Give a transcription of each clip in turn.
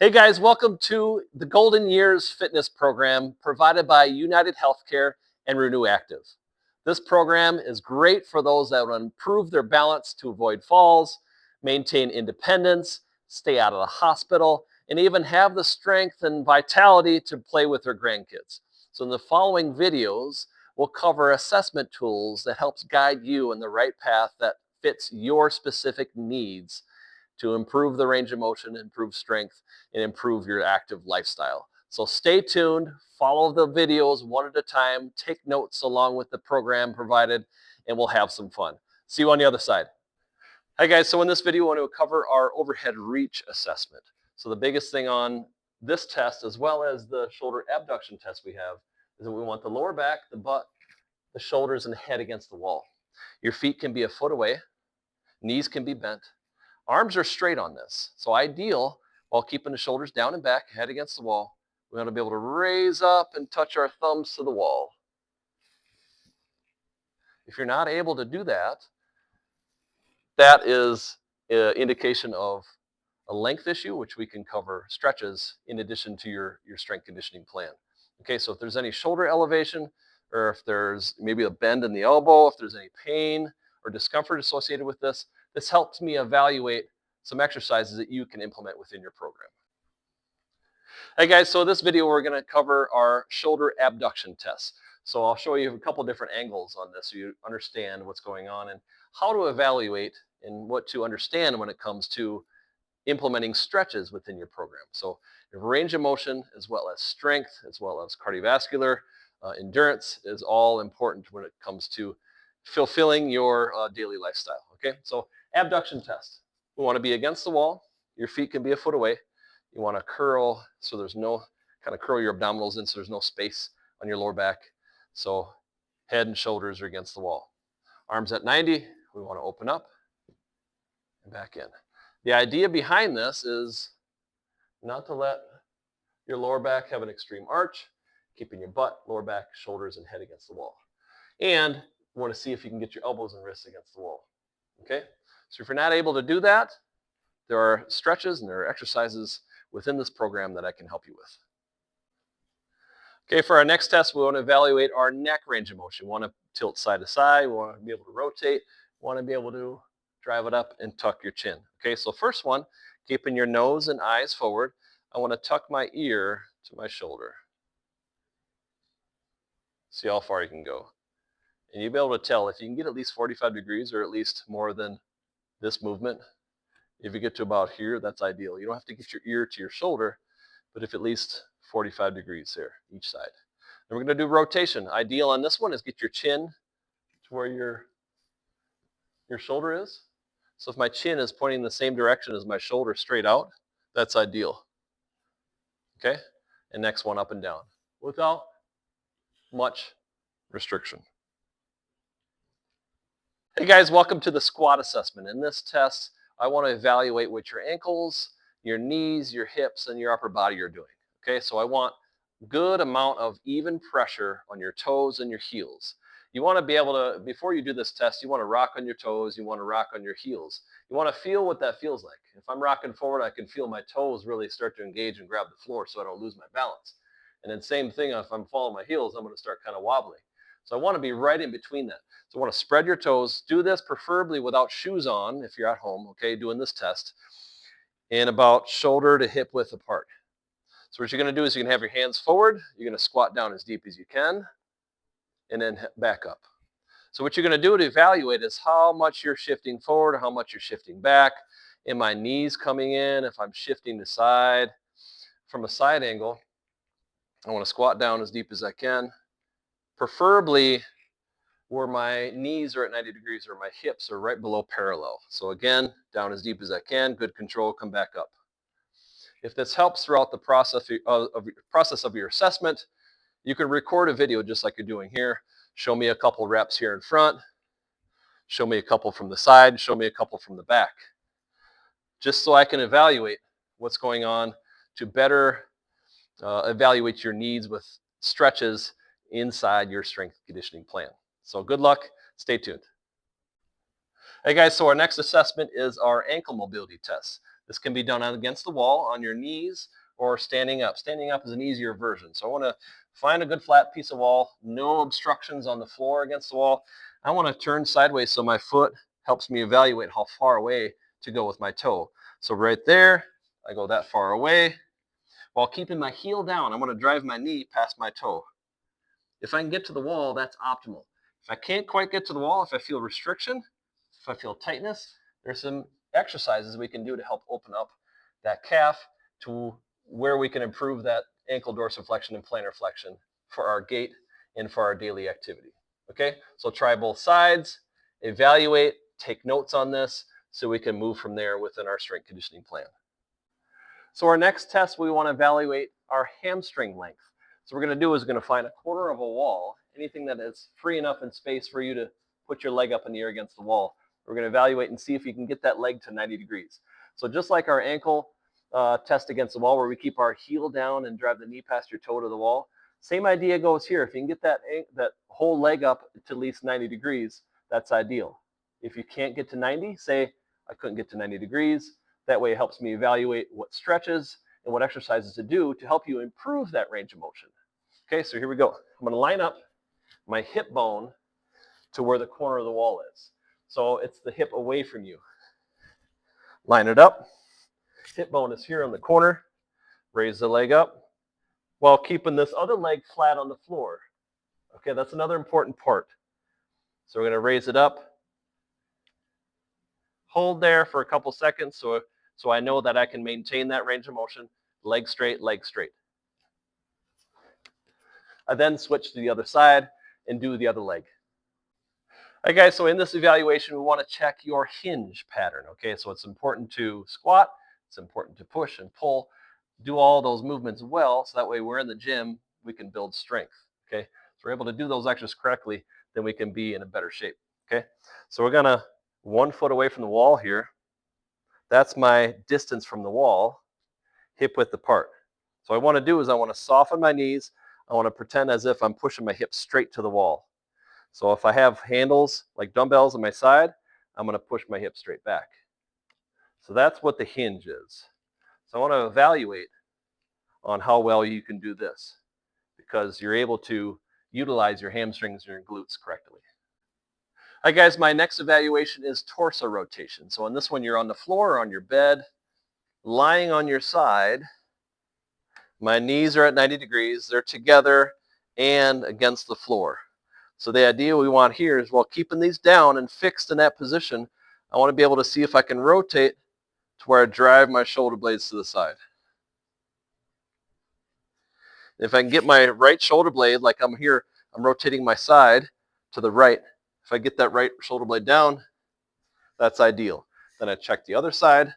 Hey guys, welcome to the Golden Years Fitness Program provided by United Healthcare and Renew Active. This program is great for those that want to improve their balance to avoid falls, maintain independence, stay out of the hospital, and even have the strength and vitality to play with their grandkids. So in the following videos, we'll cover assessment tools that helps guide you in the right path that fits your specific needs to improve the range of motion, improve strength, and improve your active lifestyle. So stay tuned, follow the videos one at a time, take notes along with the program provided, and we'll have some fun. See you on the other side. Hi guys, so in this video, I want to cover our overhead reach assessment. So the biggest thing on this test, as well as the shoulder abduction test we have, is that we want the lower back, the butt, the shoulders, and the head against the wall. Your feet can be a foot away, knees can be bent, arms are straight on this. So ideal, while keeping the shoulders down and back, head against the wall, we want to be able to raise up and touch our thumbs to the wall. If you're not able to do that, that is an indication of a length issue, which we can cover stretches in addition to your strength conditioning plan. Okay, so if there's any shoulder elevation, or if there's maybe a bend in the elbow, if there's any pain or discomfort associated with this, this helps me evaluate some exercises that you can implement within your program. Hey guys, so this video we're going to cover our shoulder abduction test. So I'll show you a couple different angles on this so you understand what's going on and how to evaluate and what to understand when it comes to implementing stretches within your program. So range of motion, as well as strength, as well as cardiovascular endurance is all important when it comes to fulfilling your daily lifestyle. Okay, so abduction test. We want to be against the wall. Your feet can be a foot away. You want to curl so there's no kind of curl your abdominals in so there's no space on your lower back. So head and shoulders are against the wall. Arms at 90. We want to open up and back in. The idea behind this is not to let your lower back have an extreme arch, keeping your butt, lower back, shoulders, and head against the wall. And you want to see if you can get your elbows and wrists against the wall. Okay? So if you're not able to do that, there are stretches and there are exercises within this program that I can help you with. Okay, for our next test, we want to evaluate our neck range of motion. We want to tilt side to side. We want to be able to rotate. We want to be able to drive it up and tuck your chin. Okay, so first one, keeping your nose and eyes forward. I want to tuck my ear to my shoulder. See how far you can go. And you'll be able to tell if you can get at least 45 degrees or at least more than this movement. If you get to about here, that's ideal. You don't have to get your ear to your shoulder, but if at least 45 degrees there, each side. And we're going to do rotation. Ideal on this one is get your chin to where your shoulder is. So if my chin is pointing the same direction as my shoulder straight out, that's ideal. Okay? And next one up and down without much restriction. Hey guys, welcome to the squat assessment. In this test, I want to evaluate what your ankles, your knees, your hips, and your upper body are doing. Okay, so I want good amount of even pressure on your toes and your heels. You want to be able to, before you do this test, you want to rock on your toes, you want to rock on your heels. You want to feel what that feels like. If I'm rocking forward, I can feel my toes really start to engage and grab the floor so I don't lose my balance. And then same thing, if I'm following my heels, I'm going to start kind of wobbling. So I want to be right in between that. So I want to spread your toes. Do this preferably without shoes on if you're at home, okay, doing this test. And about shoulder to hip width apart. So what you're going to do is you're going to have your hands forward. You're going to squat down as deep as you can. And then back up. So what you're going to do to evaluate is how much you're shifting forward, how much you're shifting back. Am my knees coming in? If I'm shifting to side. From a side angle, I want to squat down as deep as I can. Preferably where my knees are at 90 degrees or my hips are right below parallel. So again, down as deep as I can, good control, come back up. If this helps throughout the process of your assessment, you can record a video just like you're doing here. Show me a couple reps here in front. Show me a couple from the side. Show me a couple from the back. Just so I can evaluate what's going on to better evaluate your needs with stretches inside your strength conditioning plan. So good luck. Stay tuned. Hey guys, so our next assessment is our ankle mobility test. This can be done against the wall on your knees or standing up. Standing up is an easier version. So I want to find a good flat piece of wall, no obstructions on the floor against the wall. I want to turn sideways so my foot helps me evaluate how far away to go with my toe. So right there, I go that far away. While keeping my heel down, I'm going to drive my knee past my toe. If I can get to the wall, that's optimal. If I can't quite get to the wall, if I feel restriction, if I feel tightness, there's some exercises we can do to help open up that calf to where we can improve that ankle dorsiflexion and plantar flexion for our gait and for our daily activity. Okay, so try both sides, evaluate, take notes on this so we can move from there within our strength conditioning plan. So our next test, we want to evaluate our hamstring length. So what we're going to do is we're going to find a quarter of a wall, anything that is free enough in space for you to put your leg up in the air against the wall. We're going to evaluate and see if you can get that leg to 90 degrees. So just like our ankle test against the wall where we keep our heel down and drive the knee past your toe to the wall, same idea goes here. If you can get that whole leg up to at least 90 degrees, that's ideal. If you can't get to 90, say, I couldn't get to 90 degrees. That way it helps me evaluate what stretches and what exercises to do to help you improve that range of motion. Okay, so here we go. I'm going to line up my hip bone to where the corner of the wall is. So it's the hip away from you. Line it up. Hip bone is here on the corner. Raise the leg up while keeping this other leg flat on the floor. Okay, that's another important part. So we're going to raise it up. Hold there for a couple seconds so I know that I can maintain that range of motion. Leg straight, leg straight. I then switch to the other side and do the other leg. All right, guys, so in this evaluation, we want to check your hinge pattern. Okay, so it's important to squat, it's important to push and pull, do all those movements well, so that way we're in the gym, we can build strength. Okay, so we're able to do those exercises correctly, then we can be in a better shape. Okay, so we're gonna 1 foot away from the wall here. That's my distance from the wall, hip width apart. So what I want to do is I want to soften my knees. I want to pretend as if I'm pushing my hips straight to the wall. So if I have handles like dumbbells on my side, I'm going to push my hips straight back. So that's what the hinge is. So I want to evaluate on how well you can do this because you're able to utilize your hamstrings and your glutes correctly. All right, guys, my next evaluation is torso rotation. So on this one, you're on the floor or on your bed, lying on your side. My knees are at 90 degrees. They're together and against the floor. So the idea we want here is while keeping these down and fixed in that position, I want to be able to see if I can rotate to where I drive my shoulder blades to the side. If I can get my right shoulder blade, like I'm here, I'm rotating my side to the right. If I get that right shoulder blade down, that's ideal. Then I check the other side,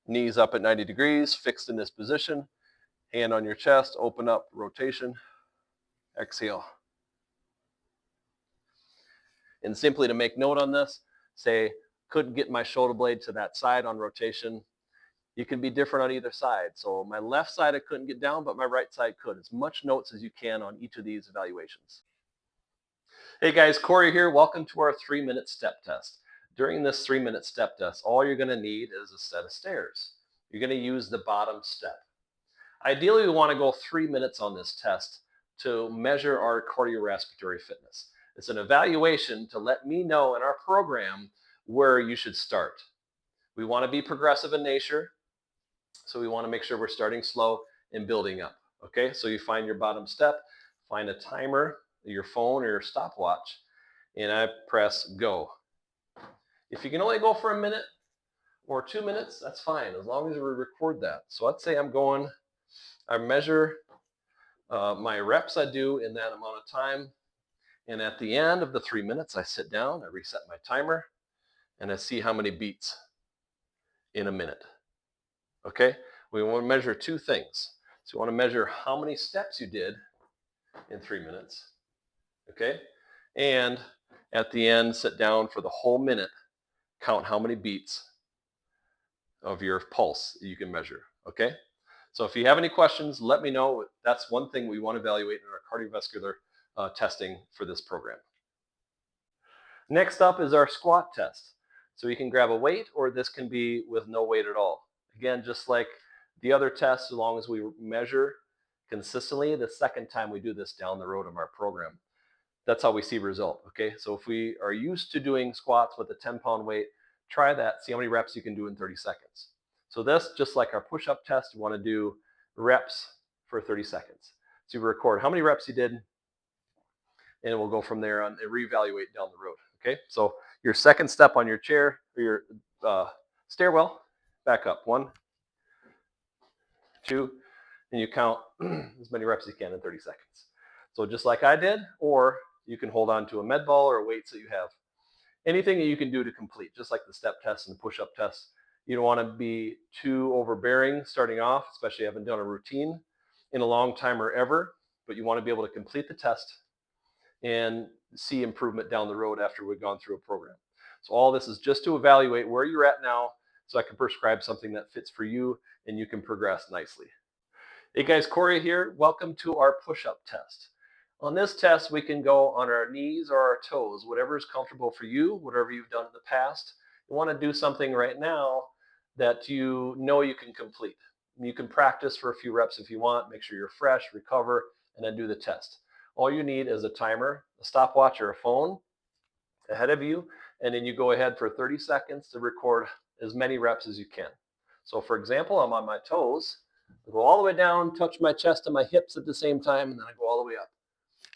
knees up at 90 degrees, fixed in this position, hand on your chest, open up, rotation, exhale. And simply to make note on this, say, couldn't get my shoulder blade to that side on rotation. You can be different on either side. So my left side I couldn't get down, but my right side could. As much notes as you can on each of these evaluations. Hey guys, Corey here. Welcome to our 3-minute step test. During this 3-minute step test, all you're going to need is a set of stairs. You're going to use the bottom step. Ideally, we want to go 3 minutes on this test to measure our cardiorespiratory fitness. It's an evaluation to let me know in our program where you should start. We want to be progressive in nature, so we want to make sure we're starting slow and building up. Okay, so you find your bottom step, find a timer, your phone or your stopwatch, and I press go. If you can only go for a minute or 2 minutes, that's fine, as long as we record that. So let's say I measure my reps I do in that amount of time. And at the end of the 3 minutes, I sit down, I reset my timer, and I see how many beats in a minute. Okay? We want to measure 2 things. So we want to measure how many steps you did in 3 minutes. Okay? And at the end, sit down for the whole minute, count how many beats of your pulse you can measure. Okay? So if you have any questions, let me know. That's one thing we want to evaluate in our cardiovascular testing for this program. Next up is our squat test. So you can grab a weight, or this can be with no weight at all. Again, just like the other tests, as long as we measure consistently, the second time we do this down the road of our program, that's how we see result. Okay, so if we are used to doing squats with a 10-pound weight, try that, see how many reps you can do in 30 seconds. So this, just like our push-up test, you want to do reps for 30 seconds. So you record how many reps you did, and we'll go from there on and reevaluate down the road. Okay, so your second step on your chair or your stairwell, back up, 1, 2, and you count as many reps as you can in 30 seconds. So just like I did, or you can hold on to a med ball or weights that you have. Anything that you can do to complete, just like the step test and the push-up test. You don't want to be too overbearing starting off, especially if you haven't done a routine in a long time or ever, but you want to be able to complete the test and see improvement down the road after we've gone through a program. So all this is just to evaluate where you're at now, so I can prescribe something that fits for you and you can progress nicely. Hey guys, Corey here. Welcome to our push-up test. On this test, we can go on our knees or our toes, whatever is comfortable for you, whatever you've done in the past. You want to do something right now that you know you can complete. You can practice for a few reps if you want, make sure you're fresh, recover, and then do the test. All you need is a timer, a stopwatch, or a phone ahead of you, and then you go ahead for 30 seconds to record as many reps as you can. So for example, I'm on my toes. I go all the way down, touch my chest and my hips at the same time, and then I go all the way up.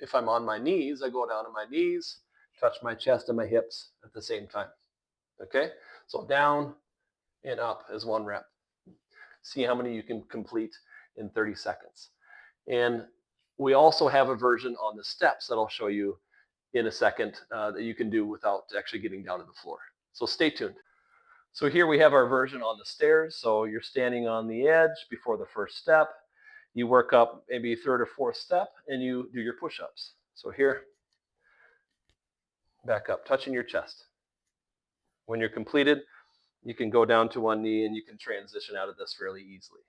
If I'm on my knees, I go down to my knees, touch my chest and my hips at the same time. Okay? So down and up is 1 rep. See how many you can complete in 30 seconds. And we also have a version on the steps that I'll show you in a second that you can do without actually getting down to the floor. So stay tuned. So here we have our version on the stairs. So you're standing on the edge before the first step. You work up maybe 3rd or 4th step and you do your push-ups. So here, back up, touching your chest. When you're completed, you can go down to 1 knee and you can transition out of this fairly easily.